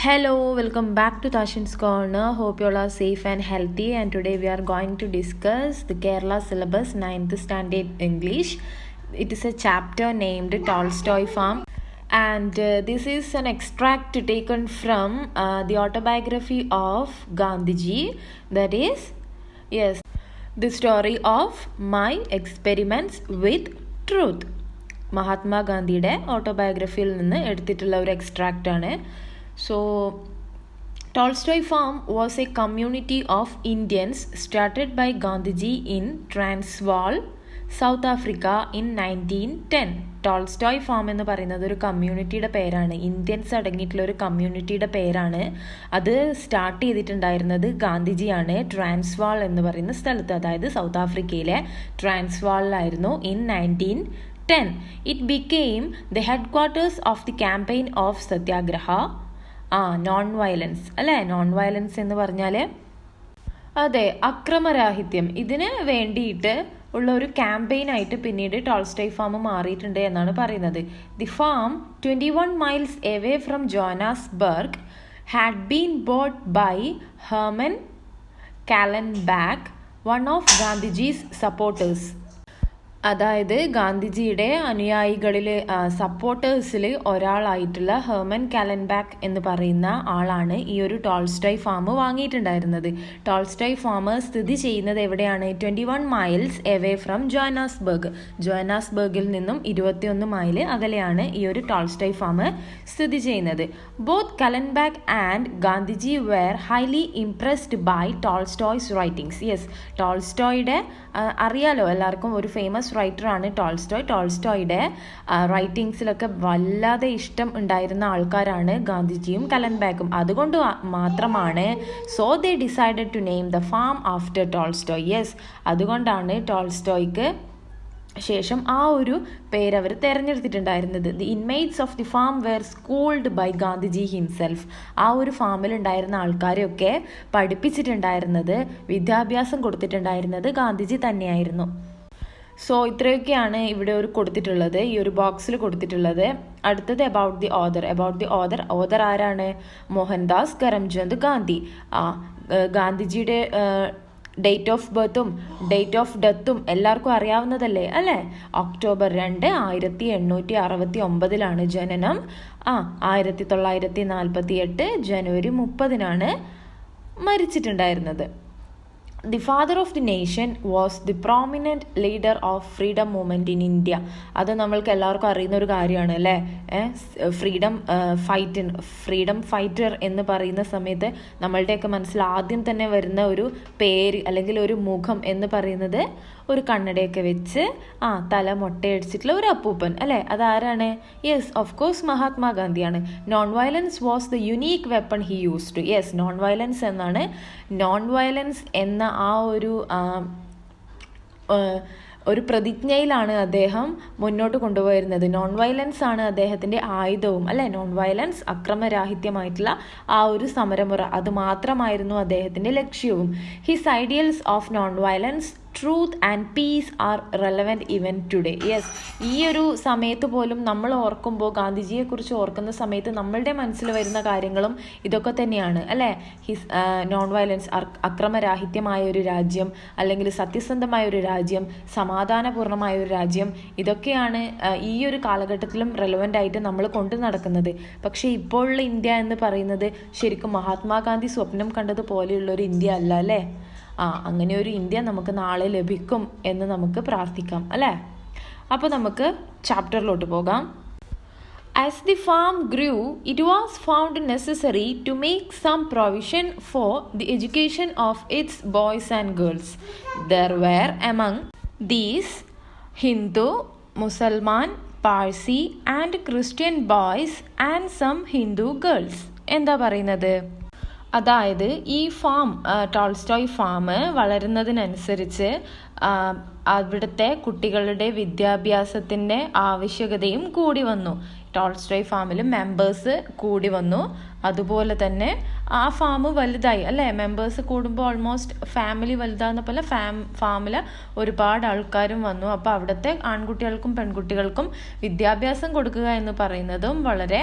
Hello, welcome back to Tashin's Corner. Hope you all are safe and healthy. And today we are going to discuss the Kerala syllabus 9th standard English. It is a chapter named Tolstoy Farm. And this is an extract taken from the autobiography of Gandhiji. That is, yes, the story of my experiments with truth. മഹാത്മാഗാന്ധിയുടെ ഓട്ടോബയോഗ്രഫിയിൽ നിന്ന് എടുത്തിട്ടുള്ള ഒരു extract ആണ്. So, Tolstoy Farm was a community of Indians started by Gandhiji in Transvaal, South Africa in 1910. Tolstoy farm എന്ന് പറയുന്നത് ഒരു കമ്മ്യൂണിറ്റിയുടെ പേരാണ്, ഇന്ത്യൻസ് അടങ്ങിയിട്ടുള്ള ഒരു കമ്മ്യൂണിറ്റിയുടെ പേരാണ്. അത് സ്റ്റാർട്ട് ചെയ്തിട്ടുണ്ടായിരുന്നത് ഗാന്ധിജിയാണ് ട്രാൻസ്വാൾ എന്ന് പറയുന്ന സ്ഥലത്ത്, അതായത് സൗത്ത് ആഫ്രിക്കയിലെ ട്രാൻസ്വാളിലായിരുന്നു in 1910. It became the headquarters of the campaign of Satyagraha. Non violence അല്ലേ? നോൺ വയലൻസ് എന്ന് പറഞ്ഞാൽ അതെ, അക്രമരാഹിത്യം. ഇതിന് വേണ്ടിയിട്ട് ഉള്ള ഒരു ക്യാമ്പയിനായിട്ട് പിന്നീട് ടോൾസ്റ്റോയ് ഫാം മാറിയിട്ടുണ്ട് എന്നാണ് പറയുന്നത്. The farm 21 miles away from Johannesburg had been bought by Herman Kallenbach, one of Gandhiji's supporters. അതായത് ഗാന്ധിജിയുടെ അനുയായികളിൽ സപ്പോർട്ടേഴ്സിൽ ഒരാളായിട്ടുള്ള ഹെർമൻ കാലൻബാക്ക് എന്ന് പറയുന്ന ആളാണ് ഈ ഒരു ടോൾസ്റ്റോയ് ഫാം വാങ്ങിയിട്ടുണ്ടായിരുന്നത്. ടോൾസ്റ്റോയ് ഫാം സ്ഥിതി ചെയ്യുന്നത് എവിടെയാണ്? 21 miles away from ജോഹന്നാസ്ബർഗ്. ജോഹന്നാസ്ബർഗിൽ നിന്നും 21 മൈൽ അകലെയാണ് ഈ ഒരു ടോൾസ്റ്റോയ് ഫാം സ്ഥിതി ചെയ്യുന്നത്. Both Kallenbach and Gandhiji were highly impressed by Tolstoy's writings. Yes, ടോൾസ്റ്റോയുടെ അറിയാലോ എല്ലാവർക്കും, ഒരു ഫേമസ് റൈറ്ററാണ് ടോൾസ്റ്റോയ്. ടോൾസ്റ്റോയുടെ റൈറ്റിംഗ്സിലൊക്കെ വല്ലാതെ ഇഷ്ടം ഉണ്ടായിരുന്ന ആൾക്കാരാണ് ഗാന്ധിജിയും കലൻബാക്കും. അതുകൊണ്ട് മാത്രമാണ് so they decided to name the farm after Tolstoy. Yes, അതുകൊണ്ടാണ് ടോൾസ്റ്റോയ്ക്ക് ശേഷം ആ ഒരു പേര് അവർ തിരഞ്ഞെടുത്തിട്ടുണ്ടായിരുന്നത്. The inmates of the farm were schooled by Gandhiji himself. ആ ഒരു ഫാമിൽ ഉണ്ടായിരുന്ന ആൾക്കാരെയൊക്കെ പഠിപ്പിച്ചിട്ടുണ്ടായിരുന്നത്, വിദ്യാഭ്യാസം കൊടുത്തിട്ടുണ്ടായിരുന്നത് ഗാന്ധിജി തന്നെയായിരുന്നു. സോ ഇത്രയൊക്കെയാണ് ഇവിടെ ഒരു കൊടുത്തിട്ടുള്ളത്, ഈ ഒരു ബോക്സിൽ കൊടുത്തിട്ടുള്ളത്. അടുത്തത് അബൌട്ട് ദി ഓഥർ. ഓഥർ ആരാണ്? മോഹൻദാസ് കരംചന്ദ് ഗാന്ധി. ഗാന്ധിജിയുടെ ഡേറ്റ് ഓഫ് ബർത്തും ഡേറ്റ് ഓഫ് ഡെത്തും എല്ലാവർക്കും അറിയാവുന്നതല്ലേ അല്ലേ? October 2, 1869 ജനനം. 1948 January 30 മരിച്ചിട്ടുണ്ടായിരുന്നത്. The father of the nation was the prominent leader of freedom movement in India. അത് നമ്മൾക്ക് എല്ലാവർക്കും അറിയുന്ന ഒരു കാര്യമാണ് അല്ലേ? ഫ്രീഡം ഫൈറ്റർ എന്ന് പറയുന്ന സമയത്ത് നമ്മളുടെയൊക്കെ മനസ്സിൽ ആദ്യം തന്നെ വരുന്ന ഒരു പേര് അല്ലെങ്കിൽ ഒരു മുഖം എന്ന് പറയുന്നത് ഒരു കണ്ണടയൊക്കെ വെച്ച് തല മൊട്ടയടിച്ചിട്ടുള്ള ഒരു അപ്പൂപ്പൻ അല്ലേ? അതാരാണ്? യെസ്, ഓഫ് കോഴ്സ് മഹാത്മാഗാന്ധിയാണ്. Non violence was the unique weapon he use to. Yes, non violence എന്നാണ്. നോൺ വയലൻസ് എന്ന ആ ഒരു പ്രതിജ്ഞയിലാണ് അദ്ദേഹം മുന്നോട്ട് കൊണ്ടുപോയിരുന്നത്. നോൺ വയലൻസ് ആണ് അദ്ദേഹത്തിൻ്റെ ആയുധവും അല്ലേ? നോൺ വയലൻസ്, അക്രമരാഹിത്യമായിട്ടുള്ള ആ ഒരു സമരമുറ, അത് മാത്രമായിരുന്നു അദ്ദേഹത്തിൻ്റെ ലക്ഷ്യവും. His ideals of non violence, truth and peace are relevant even today. Yes, ഈ ഒരു സമയത്ത് പോലും നമ്മൾ ഓർക്കുമ്പോൾ, ഗാന്ധിജിയെക്കുറിച്ച് ഓർക്കുന്ന സമയത്ത് നമ്മളുടെ മനസ്സിൽ വരുന്ന കാര്യങ്ങളും ഇതൊക്കെ തന്നെയാണ് അല്ലേ? നോൺ വയലൻസ്, അക്രമരാഹിത്യമായ ഒരു രാജ്യം, അല്ലെങ്കിൽ സത്യസന്ധമായ ഒരു രാജ്യം, സമാധാനപൂർണമായ ഒരു രാജ്യം, ഇതൊക്കെയാണ് ഈ ഒരു കാലഘട്ടത്തിലും റെലവൻ്റ് ആയിട്ട് നമ്മൾ കൊണ്ടു നടക്കുന്നത്. പക്ഷേ ഇപ്പോഴുള്ള ഇന്ത്യ എന്ന് പറയുന്നത് ശരിക്കും മഹാത്മാഗാന്ധി സ്വപ്നം കണ്ടതുപോലെയുള്ളൊരു ഇന്ത്യ അല്ല അല്ലേ? അങ്ങനെ ഒരു ഇന്ത്യ നമുക്ക് നാളെ ലഭിക്കും എന്ന് നമുക്ക് പ്രാർത്ഥിക്കാം അല്ലേ? അപ്പോൾ നമുക്ക് ചാപ്റ്ററിലോട്ട് പോകാം. As the farm grew, it was found necessary to make some provision for the education of its boys and girls. There were among these Hindu, Musalman, Parsi and Christian boys and some Hindu girls. എന്താ പറയുന്നത്? അതായത് ഈ farm, Tolstoy farm വളരുന്നതിനനുസരിച്ച് അവിടുത്തെ കുട്ടികളുടെ വിദ്യാഭ്യാസത്തിൻ്റെ ആവശ്യകതയും കൂടി വന്നു. ടോൾസ്റ്റോയ് ഫാമിൽ മെമ്പേഴ്സ് കൂടി വന്നു. അതുപോലെ തന്നെ ആ ഫാം വലുതായി അല്ലേ? മെമ്പേഴ്സ് കൂടുമ്പോൾ ഓൾമോസ്റ്റ് ഫാമിലി വലുതാകുന്ന പോലെ ഫാമിൽ ഒരുപാട് ആൾക്കാരും വന്നു. അപ്പോൾ അവിടുത്തെ ആൺകുട്ടികൾക്കും പെൺകുട്ടികൾക്കും വിദ്യാഭ്യാസം കൊടുക്കുക എന്ന് പറയുന്നതും വളരെ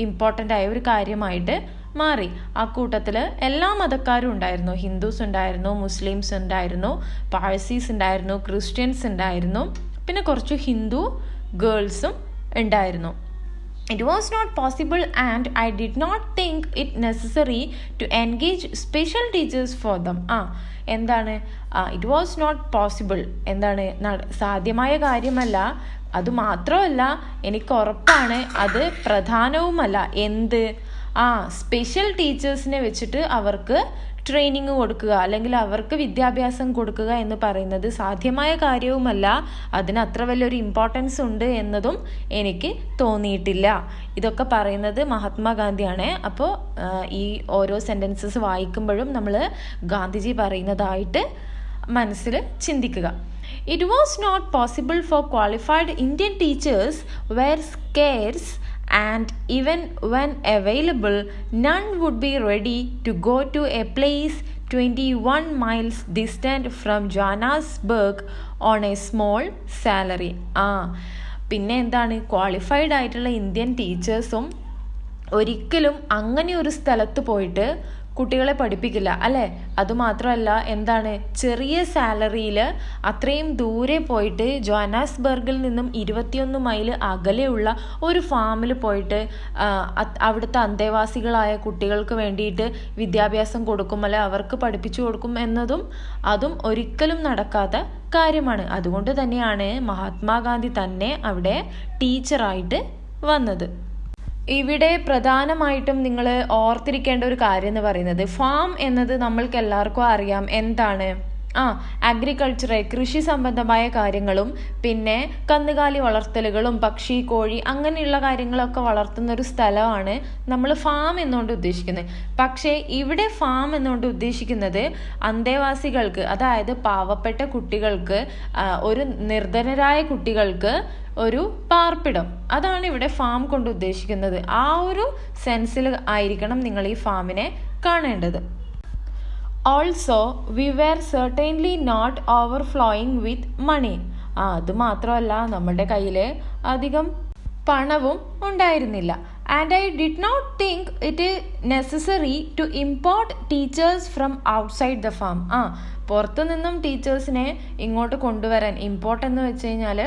ഇമ്പോർട്ടൻ്റ് ആയ ഒരു കാര്യമായിട്ട് മാറി. ആ കൂട്ടത്തിൽ എല്ലാ മതക്കാരും ഉണ്ടായിരുന്നു. ഹിന്ദുസ് ഉണ്ടായിരുന്നു, മുസ്ലിംസ് ഉണ്ടായിരുന്നു, പാഴ്സീസ് ഉണ്ടായിരുന്നു, ക്രിസ്ത്യൻസ് ഉണ്ടായിരുന്നു, പിന്നെ കുറച്ച് ഹിന്ദു ഗേൾസും ഉണ്ടായിരുന്നു. It was not possible and I did not think it necessary to engage special teachers for them. എന്താണ് it was not possible, എന്താണ് സാധ്യമായ കാര്യമല്ല. അതുമാത്രമല്ല, എനിക്ക് ഉറപ്പാണ് അത് പ്രധാനവുമല്ല. എന്ത് സ്പെഷ്യൽ ടീച്ചേഴ്സിനെ വെച്ചിട്ട് അവർക്ക് ട്രെയിനിങ് കൊടുക്കുക അല്ലെങ്കിൽ അവർക്ക് വിദ്യാഭ്യാസം കൊടുക്കുക എന്ന് പറയുന്നത് സാധ്യമായ കാര്യവുമല്ല. അതിന് അത്ര വലിയൊരു ഇമ്പോർട്ടൻസ് ഉണ്ട് എന്നതും എനിക്ക് തോന്നിയിട്ടില്ല. ഇതൊക്കെ പറയുന്നത് മഹാത്മാഗാന്ധിയാണ്. അപ്പോൾ ഈ ഓരോ സെൻറ്റൻസസ് വായിക്കുമ്പോഴും നമ്മൾ ഗാന്ധിജി പറയുന്നതായിട്ട് മനസ്സിൽ ചിന്തിക്കുക. It was not possible for qualified Indian teachers were scarce and even when available, none would be ready to go to a place 21 miles distant from Johannesburg on a small salary. പിന്നെ എന്താണ്, qualified ആയിട്ടുള്ള Indian ടീച്ചേഴ്സും ഒരിക്കലും അങ്ങനെ ഒരു സ്ഥലത്ത് പോയിട്ട് കുട്ടികളെ പഠിപ്പിക്കില്ല അല്ലേ. അതുമാത്രമല്ല, എന്താണ്, ചെറിയ സാലറിയിൽ അത്രയും ദൂരെ പോയിട്ട് ജോഹന്നാസ്ബർഗിൽ നിന്നും 21 മൈൽ അകലെയുള്ള ഒരു ഫാമിൽ പോയിട്ട് അവിടുത്തെ അന്തേവാസികളായ കുട്ടികൾക്ക് വേണ്ടിയിട്ട് വിദ്യാഭ്യാസം കൊടുക്കും, അല്ലെ അവർക്ക് പഠിപ്പിച്ചു കൊടുക്കും എന്നതും അതും ഒരിക്കലും നടക്കാത്ത കാര്യമാണ്. അതുകൊണ്ട് തന്നെയാണ് മഹാത്മാഗാന്ധി തന്നെ അവിടെ ടീച്ചറായിട്ട് വന്നത്. ഇവിടെ പ്രധാനമായിട്ടും നിങ്ങൾ ഓർത്തിരിക്കേണ്ട ഒരു കാര്യം എന്ന് പറയുന്നത്, ഫാം എന്നത് നമ്മൾക്ക് എല്ലാവർക്കും അറിയാം എന്താണ്. അഗ്രികൾച്ചർ, കൃഷി സംബന്ധമായ കാര്യങ്ങളും പിന്നെ കന്നുകാലി വളർത്തലുകളും പക്ഷി, കോഴി അങ്ങനെയുള്ള കാര്യങ്ങളൊക്കെ വളർത്തുന്ന ഒരു സ്ഥലമാണ് നമ്മൾ ഫാം എന്നുകൊണ്ട് ഉദ്ദേശിക്കുന്നത്. പക്ഷേ ഇവിടെ ഫാം എന്നുകൊണ്ട് ഉദ്ദേശിക്കുന്നത് അന്തേവാസികൾക്ക്, അതായത് പാവപ്പെട്ട കുട്ടികൾക്ക്, ഒരു നിർധനരായ കുട്ടികൾക്ക് ഒരു പാർപ്പിടം, അതാണ് ഇവിടെ ഫാം കൊണ്ട് ഉദ്ദേശിക്കുന്നത്. ആ ഒരു സെൻസിൽ ആയിരിക്കണം നിങ്ങൾ ഈ ഫാമിനെ കാണേണ്ടത്. Also we were certainly not overflowing with money. അത് മാത്രമല്ല, നമ്മുടെ കയ്യിൽ അധികം പണവും ഉണ്ടായിരുന്നില്ല. And I did not think it necessary to import teachers from outside the farm. പുറത്തു നിന്നും ടീച്ചേഴ്സിനെ ഇങ്ങോട്ട് കൊണ്ടുവരാൻ, ഇമ്പോർട്ട് എന്ന് വെച്ച് കഴിഞ്ഞാൽ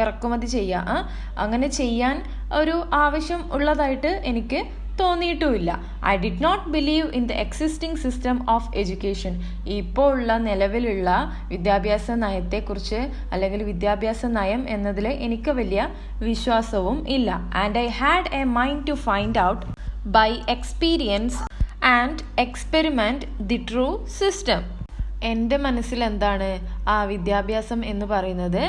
ഇറക്കുമതി ചെയ്യുക, അങ്ങനെ ചെയ്യാൻ ഒരു ആവശ്യം ഉള്ളതായിട്ട് എനിക്ക് തോന്നിയിട്ടുമില്ല. I did not believe in the existing system of education. ഇപ്പോൾ ഉള്ള നിലവിലുള്ള വിദ്യാഭ്യാസ നയത്തെക്കുറിച്ച് അല്ലെങ്കിൽ വിദ്യാഭ്യാസ നയം എന്നതിൽ എനിക്ക് വലിയ വിശ്വാസവും ഇല്ല. And I had a mind to find out by experience and experiment the true system. എൻ്റെ മനസ്സിൽ എന്താണ് വിദ്യാഭ്യാസം എന്ന് പറയുന്നത്?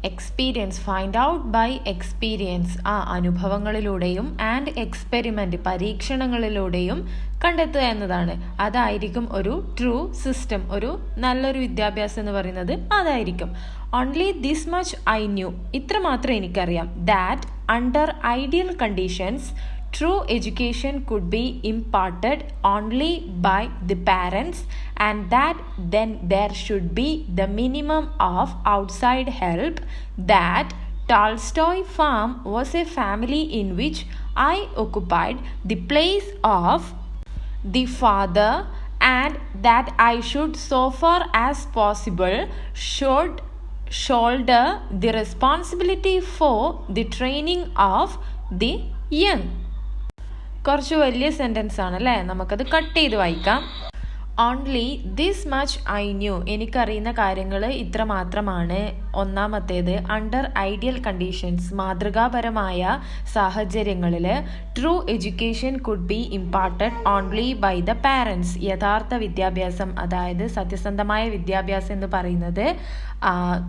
Experience, find out by experience, അനുഭവങ്ങളിലൂടെയും ആൻഡ് എക്സ്പെരിമെൻറ്റ്, പരീക്ഷണങ്ങളിലൂടെയും കണ്ടെത്തുക എന്നതാണ്. അതായിരിക്കും ഒരു ട്രൂ സിസ്റ്റം, ഒരു നല്ലൊരു വിദ്യാഭ്യാസം എന്ന് പറയുന്നത് അതായിരിക്കും. Only this much I new, ഇത്ര മാത്രം എനിക്കറിയാം. That under ideal conditions true education could be imparted only by the parents, and that then there should be the minimum of outside help. That Tolstoy farm was a family in which I occupied the place of the father, and that I should so far as possible shoulder the responsibility for the training of the young. കുറച്ച് വലിയ sentence ആണല്ലേ, നമുക്കത് cut ചെയ്ത് വായിക്കാം. Only this much I knew, എനിക്കറിയുന്ന കാര്യങ്ങൾ ഇത്ര മാത്രമാണ്. ഒന്നാമത്തേത്, അണ്ടർ ഐഡിയൽ കണ്ടീഷൻസ്, മാതൃകാപരമായ സാഹചര്യങ്ങളിൽ true education could be imparted only by the parents. യഥാർത്ഥ വിദ്യാഭ്യാസം, അതായത് സത്യസന്ധമായ വിദ്യാഭ്യാസം എന്ന് പറയുന്നത്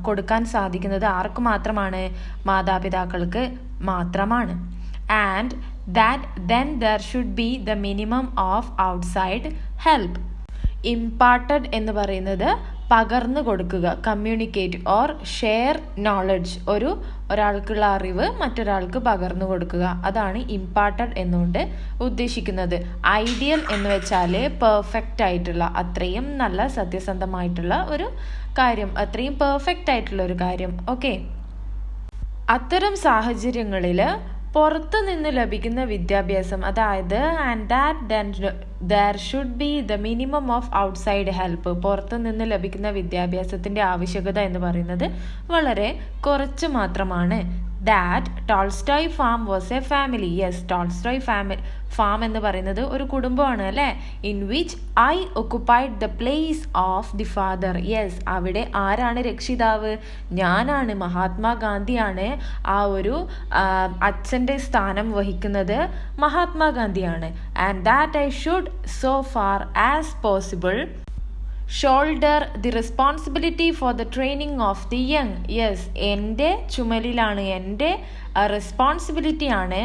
കൊടുക്കാൻ സാധിക്കുന്നത് ആർക്ക് മാത്രമാണ്? മാതാപിതാക്കൾക്ക് മാത്രമാണ്. And that then there should be the minimum of outside help. imparted എന്ന് പറയുന്നത് പകർന്നു കൊടുക്കുക, കമ്മ്യൂണിക്കേറ്റ് ഓർ ഷെയർ നോളജ്, ഒരാൾക്കുള്ള അറിവ് മറ്റൊരാൾക്ക് പകർന്നു കൊടുക്കുക, അതാണ് ഇമ്പാർട്ടഡ് എന്നുകൊണ്ട് ഉദ്ദേശിക്കുന്നത്. ഐഡിയൽ എന്ന് വെച്ചാൽ പെർഫെക്റ്റ് ആയിട്ടുള്ള, അത്രയും നല്ല സത്യസന്ധമായിട്ടുള്ള ഒരു കാര്യം, അത്രയും പെർഫെക്റ്റ് ആയിട്ടുള്ള ഒരു കാര്യം. ഓക്കെ, അത്തരം സാഹചര്യങ്ങളിൽ പുറത്തു നിന്ന് ലഭിക്കുന്ന വിദ്യാഭ്യാസം, അതായത് and that there should be the minimum of outside help. പുറത്തു നിന്ന് ലഭിക്കുന്ന വിദ്യാഭ്യാസത്തിൻ്റെ ആവശ്യകത എന്ന് പറയുന്നത് വളരെ കുറച്ച് മാത്രമാണ്. That Tolstoy farm was A family. Yes, Tolstoy farm എന്ന് പറയുന്നത് ഒരു കുടുംബമാണ് അല്ലേ. In which I occupied the place of the father. Yes, അവിടെ ആരാണ് രക്ഷിതാവ്? ഞാനാണ്, മഹാത്മാഗാന്ധിയാണ് ആ ഒരു അച്ഛൻ്റെ സ്ഥാനം വഹിക്കുന്നത്, മഹാത്മാഗാന്ധിയാണ്. And that I should so far as possible shoulder the responsibility for the training of the young. Yes, എൻ്റെ ചുമലിലാണ്, എൻ്റെ റെസ്പോൺസിബിലിറ്റിയാണ്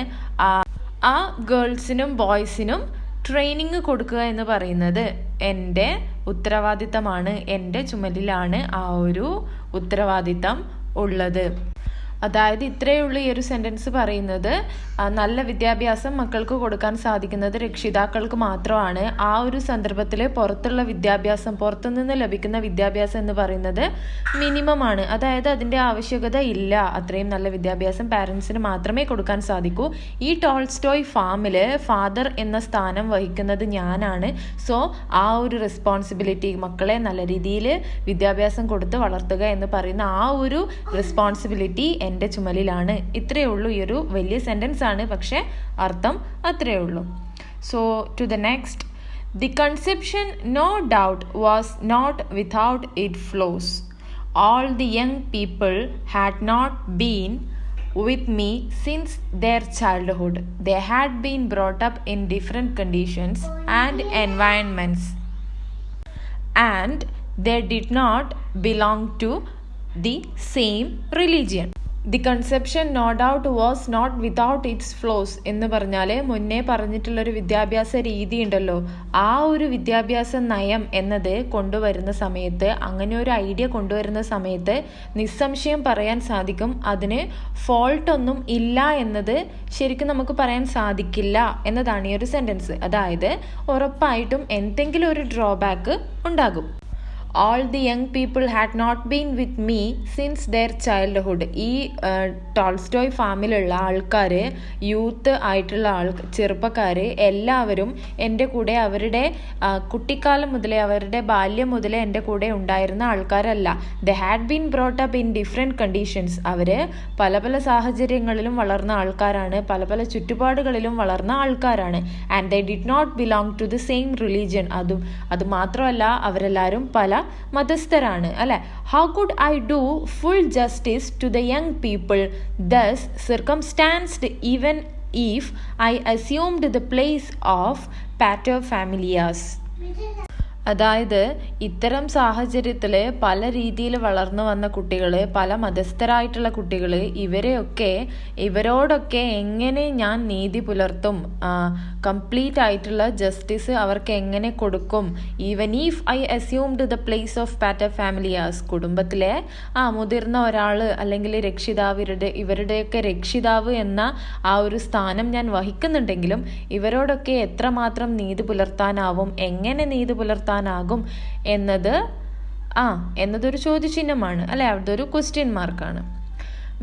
ആ ഗേൾസിനും ബോയ്സിനും ട്രെയിനിങ് കൊടുക്കുക എന്ന് പറയുന്നത് എൻ്റെ ഉത്തരവാദിത്തമാണ്, എൻ്റെ ചുമലിലാണ് ആ ഒരു ഉത്തരവാദിത്തം ഉള്ളത്. അതായത് ഇത്രയേ ഉള്ളൂ ഈ ഒരു സെൻറ്റൻസ് പറയുന്നത്. നല്ല വിദ്യാഭ്യാസം മക്കൾക്ക് കൊടുക്കാൻ സാധിക്കുന്നത് രക്ഷിതാക്കൾക്ക് മാത്രമാണ്. ആ ഒരു സന്ദർഭത്തിൽ പുറത്തുള്ള വിദ്യാഭ്യാസം, പുറത്തുനിന്ന് ലഭിക്കുന്ന വിദ്യാഭ്യാസം എന്ന് പറയുന്നത് മിനിമമാണ്. അതായത് അതിൻ്റെ ആവശ്യകത ഇല്ല. അത്രയും നല്ല വിദ്യാഭ്യാസം പാരൻസിന് മാത്രമേ കൊടുക്കാൻ സാധിക്കൂ. ഈ ടോൾസ്റ്റോയ് ഫാമിൽ ഫാദർ എന്ന സ്ഥാനം വഹിക്കുന്നത് ഞാനാണ്. സോ ആ ഒരു റെസ്പോൺസിബിലിറ്റി, മക്കളെ നല്ല രീതിയിൽ വിദ്യാഭ്യാസം കൊടുത്ത് വളർത്തുക എന്ന് പറയുന്ന ആ ഒരു റെസ്പോൺസിബിലിറ്റി എൻ്റെ ചുമലിലാണ്. ഇത്രയേ ഉള്ളൂ. ഈ ഒരു വലിയ സെൻറ്റൻസ് ആണ്, പക്ഷേ അർത്ഥം അത്രയേ ഉള്ളൂ. So to the next. The conception no doubt was not without it flaws. All the young people had not been with me since their childhood. They had been brought up in different conditions and environments, and they did not belong to the same religion. The conception no doubt was not without its flaws എന്ന് പറഞ്ഞാൽ മുന്നേ പറഞ്ഞിട്ടുള്ളൊരു വിദ്യാഭ്യാസ രീതി ഉണ്ടല്ലോ, ആ ഒരു വിദ്യാഭ്യാസ നയം എന്നത് കൊണ്ടുവരുന്ന സമയത്ത്, അങ്ങനെ ഒരു ഐഡിയ കൊണ്ടുവരുന്ന സമയത്ത് നിസ്സംശയം പറയാൻ സാധിക്കും അതിന് ഫോൾട്ടൊന്നും ഇല്ല എന്നത് ശരിക്കും നമുക്ക് പറയാൻ സാധിക്കില്ല എന്നതാണ് ഈ ഒരു സെൻറ്റൻസ്. അതായത് ഉറപ്പായിട്ടും എന്തെങ്കിലും ഒരു ഡ്രോബാക്ക് ഉണ്ടാകും. All the young people had not been with me since their childhood. ഈ ടോൾസ്റ്റോയ് ഫാമിലുള്ള ആൾക്കാർ, യൂത്ത് ആയിട്ടുള്ള ചെറുപ്പക്കാർ എല്ലാവരും എൻ്റെ കൂടെ അവരുടെ കുട്ടിക്കാലം മുതലേ, അവരുടെ ബാല്യം മുതലേ എൻ്റെ കൂടെ ഉണ്ടായിരുന്ന ആൾക്കാരല്ല. They had been brought up in different conditions. അവർ പല പല സാഹചര്യങ്ങളിലും വളർന്ന ആൾക്കാരാണ്, പല പല ചുറ്റുപാടുകളിലും വളർന്ന ആൾക്കാരാണ്. And they did not belong to the same religion. അത് മാത്രമല്ല അവരെല്ലാവരും പല മതസ്ഥരാണ് അല്ലെ. How could I do full justice to the young people thus circumstanced even if I assumed the place of pater familias. അതായത് ഇത്തരം സാഹചര്യത്തിൽ പല രീതിയിൽ വളർന്നു വന്ന കുട്ടികൾ, പല മതസ്ഥരായിട്ടുള്ള കുട്ടികൾ, ഇവരോടൊക്കെ എങ്ങനെ ഞാൻ നീതി പുലർത്തും, കംപ്ലീറ്റ് ആയിട്ടുള്ള ജസ്റ്റിസ് അവർക്ക് എങ്ങനെ കൊടുക്കും. Even if I assumed the place of pater familias. കുടുംബത്തിലെ മുതിർന്ന ഒരാൾ അല്ലെങ്കിൽ ഇവരുടെയൊക്കെ രക്ഷിതാവ് എന്ന ആ ഒരു സ്ഥാനം ഞാൻ വഹിക്കുന്നുണ്ടെങ്കിലും ഇവരോടൊക്കെ എത്രമാത്രം നീതി പുലർത്താനാവും, എങ്ങനെ നീതി പുലർത്താനാകും എന്നതൊരു ചോദ്യചിഹ്നമാണ് അല്ലെ, അതൊരു ക്വസ്റ്റ്യൻ മാർക്കാണ്.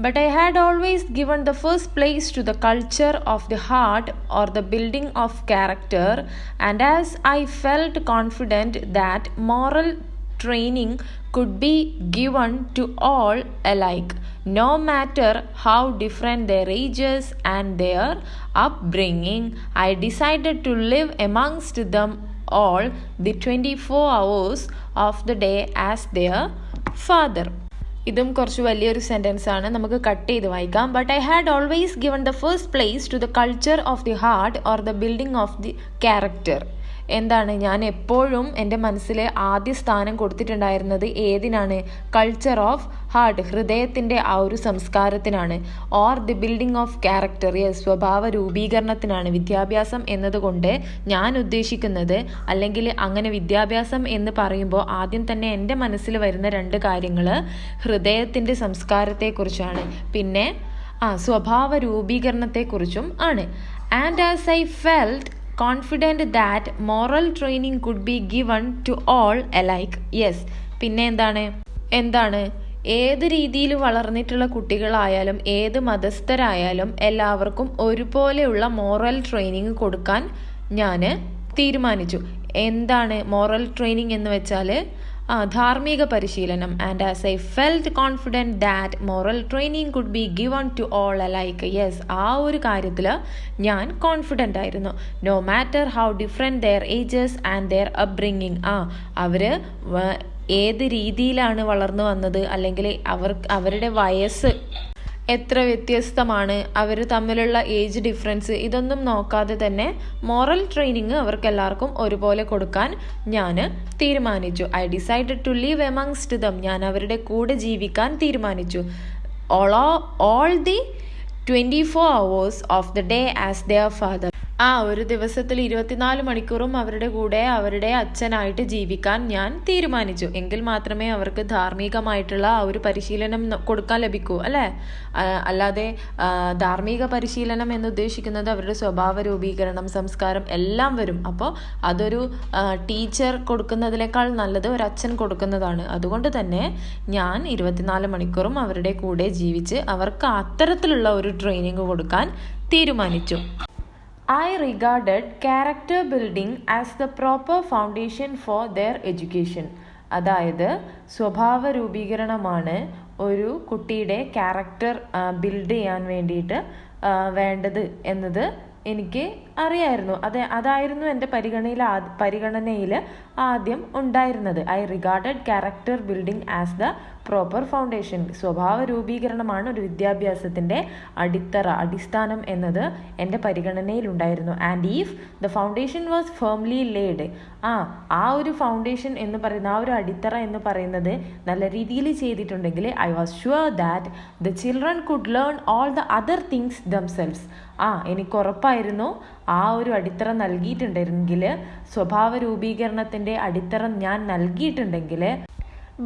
But I had always given the first place to the culture of the heart or the building of character, and as I felt confident that moral training could be given to all alike, no matter how different their ages and their upbringing, I decided to live amongst them all the 24 hours of the day as their father. ഇതും കുറച്ച് വലിയൊരു sentence ആണ്, നമുക്ക് cut ചെയ്ത് വായിക്കാം. But I had always given the first place to the culture of the heart or the building of the character. എന്താണ്, ഞാൻ എപ്പോഴും എൻ്റെ മനസ്സിൽ ആദ്യ സ്ഥാനം കൊടുത്തിട്ടുണ്ടായിരുന്നത് ഏതിനാണ്? കൾച്ചർ ഓഫ് ഹാർട്ട്, ഹൃദയത്തിൻ്റെ ആ ഒരു സംസ്കാരത്തിനാണ്. Or the building of character, സ്വഭാവ രൂപീകരണത്തിനാണ്. വിദ്യാഭ്യാസം എന്നതുകൊണ്ട് ഞാൻ ഉദ്ദേശിക്കുന്നത്, അല്ലെങ്കിൽ അങ്ങനെ വിദ്യാഭ്യാസം എന്ന് പറയുമ്പോൾ ആദ്യം തന്നെ എൻ്റെ മനസ്സിൽ വരുന്ന രണ്ട് കാര്യങ്ങൾ ഹൃദയത്തിൻ്റെ സംസ്കാരത്തെക്കുറിച്ചാണ്, പിന്നെ സ്വഭാവ രൂപീകരണത്തെക്കുറിച്ചും ആണ്. And as I felt confident that moral training could be given to all alike. പിന്നെ എന്താണ് ഏത് രീതിയിൽ വളർന്നിട്ടുള്ള കുട്ടികളായാലും ഏത് മതസ്ഥരായാലും എല്ലാവർക്കും ഒരുപോലെയുള്ള മോറൽ ട്രെയിനിങ് കൊടുക്കാൻ ഞാൻ തീരുമാനിച്ചു. എന്താണ് മോറൽ ട്രെയിനിങ് എന്ന് വെച്ചാൽ ധാർമ്മിക പരിശീലനം. And as I felt confident that moral training could be given to all alike. Yes, ആ ഒരു കാര്യത്തിൽ ഞാൻ കോൺഫിഡൻ്റ് ആയിരുന്നു. No matter how different their ages and their upbringing. അവർ ഏത് രീതിയിലാണ് വളർന്നു വന്നത്, അല്ലെങ്കിൽ അവരുടെ വയസ്സ് എത്ര വ്യത്യസ്തമാണ്, അവർ തമ്മിലുള്ള ഏജ് ഡിഫറൻസ്, ഇതൊന്നും നോക്കാതെ തന്നെ മോറൽ ട്രെയിനിങ് അവർക്കെല്ലാവർക്കും ഒരുപോലെ കൊടുക്കാൻ ഞാൻ തീരുമാനിച്ചു. I decided to live amongst them. ഞാൻ അവരുടെ കൂടെ ജീവിക്കാൻ തീരുമാനിച്ചു. All the 24 hours of the day as their father. ഒരു ദിവസത്തിൽ 24 മണിക്കൂറും അവരുടെ കൂടെ അവരുടെ അച്ഛനായിട്ട് ജീവിക്കാൻ ഞാൻ തീരുമാനിച്ചു. എങ്കിൽ മാത്രമേ അവർക്ക് ധാർമ്മികമായിട്ടുള്ള ഒരു പരിശീലനം കൊടുക്കാൻ ലഭിക്കൂ, അല്ലേ? അല്ലാതെ ധാർമ്മിക പരിശീലനം എന്ന് ഉദ്ദേശിക്കുന്നത് അവരുടെ സ്വഭാവ രൂപീകരണം, സംസ്കാരം എല്ലാം വരും. അപ്പോൾ അതൊരു ടീച്ചർ കൊടുക്കുന്നതിനേക്കാൾ നല്ലത് ഒരു അച്ഛൻ കൊടുക്കുന്നതാണ്. അതുകൊണ്ട് തന്നെ ഞാൻ 24 മണിക്കൂറും അവരുടെ കൂടെ ജീവിച്ച് അവർക്ക് അത്തരത്തിലുള്ള ഒരു ട്രെയിനിങ് കൊടുക്കാൻ തീരുമാനിച്ചു. I regarded character building as the proper foundation for their education. അതായത് സ്വഭാവ രൂപീകരണമാണ് ഒരു കുട്ടിയുടെ ക്യാരക്ടർ ബിൽഡ് ചെയ്യാൻ വേണ്ടിയിട്ട് വേണ്ടത് എന്നത് എനിക്ക് അറിയായിരുന്നു. അതായിരുന്നു എൻ്റെ പരിഗണനയിൽ ആദ്യം ഉണ്ടായിരുന്നത്. I regarded character building as the proper foundation. സ്വഭാവ രൂപീകരണമാണ് ഒരു വിദ്യാഭ്യാസത്തിൻ്റെ അടിസ്ഥാനം എന്നത് എൻ്റെ പരിഗണനയിലുണ്ടായിരുന്നു. And if the foundation was firmly laid, ആ ഒരു ഫൗണ്ടേഷൻ എന്ന് പറയുന്ന ആ ഒരു അടിത്തറ എന്ന് പറയുന്നത് നല്ല രീതിയിൽ ചെയ്തിട്ടുണ്ടെങ്കിൽ I was sure that the children could learn all the other things themselves. എനിക്ക് ഉറപ്പായിരുന്നു ആ ഒരു അടിത്തറ നൽകിയിട്ടുണ്ടെങ്കിൽ, സ്വഭാവ രൂപീകരണത്തിൻ്റെ അടിത്തറ ഞാൻ നൽകിയിട്ടുണ്ടെങ്കിൽ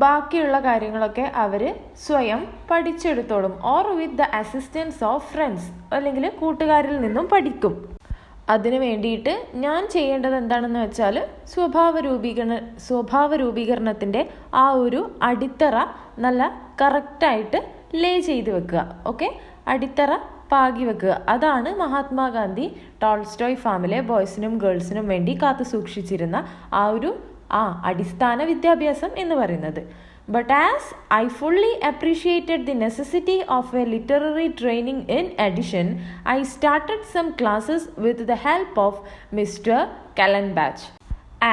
ബാക്കിയുള്ള കാര്യങ്ങളൊക്കെ അവർ സ്വയം പഠിച്ചെടുത്തോളും. Or with the assistance of friends, അല്ലെങ്കിൽ കൂട്ടുകാരിൽ നിന്നും പഠിക്കും. അതിനു വേണ്ടിയിട്ട് ഞാൻ ചെയ്യേണ്ടത് എന്താണെന്ന് വെച്ചാൽ സ്വഭാവ രൂപീകരണത്തിൻ്റെ ആ ഒരു അടിത്തറ നല്ല കറക്റ്റായിട്ട് ലേ ചെയ്ത് വെക്കുക. ഓക്കെ, അടിത്തറ പാകി വെക്കുക. അതാണ് മഹാത്മാഗാന്ധി ടോൾസ്റ്റോയ് ഫാമിലെ ബോയ്സിനും ഗേൾസിനും വേണ്ടി കാത്തു സൂക്ഷിച്ചിരുന്ന ആ ഒരു അടിസ്ഥാന വിദ്യാഭ്യാസം എന്ന് പറയുന്നത്. But as I fully appreciated the necessity of a literary training in addition, I started some classes with the help of Mr. Kallenbach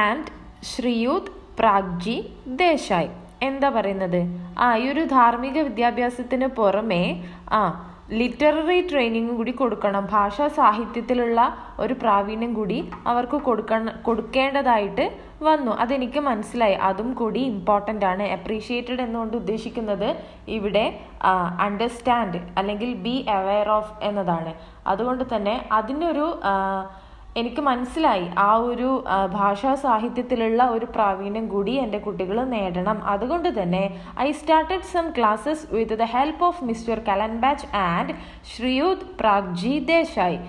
and Shriyut Pragji Desai. എന്താ പറയുന്നത്? ഈ ഒരു ധാർമ്മിക വിദ്യാഭ്യാസത്തിന് പുറമേ ലിറ്റററി ട്രെയിനിങ് കൂടി കൊടുക്കണം. ഭാഷാ സാഹിത്യത്തിലുള്ള ഒരു പ്രാവീണ്യം കൂടി അവർക്ക് കൊടുക്കേണ്ടതായിട്ട് വന്നു. അതെനിക്ക് മനസ്സിലായി. അതും കൂടി ഇമ്പോർട്ടൻ്റ് ആണ്. അപ്രീഷിയേറ്റഡ് എന്നുകൊണ്ട് ഉദ്ദേശിക്കുന്നത് ഇവിടെ അണ്ടർസ്റ്റാൻഡ് അല്ലെങ്കിൽ ബി അവെയർ ഓഫ് എന്നതാണ്. അതുകൊണ്ട് തന്നെ അതിനൊരു എനിക്ക് മനസ്സിലായി ആ ഒരു ഭാഷാ സാഹിത്യത്തിലുള്ള ഒരു പ്രാവീണ്യം കൂടി എൻ്റെ കുട്ടികൾ നേടണം. അതുകൊണ്ട് തന്നെ I started some classes with the help of mister Kallenbach and Shriyut Pragji Desai.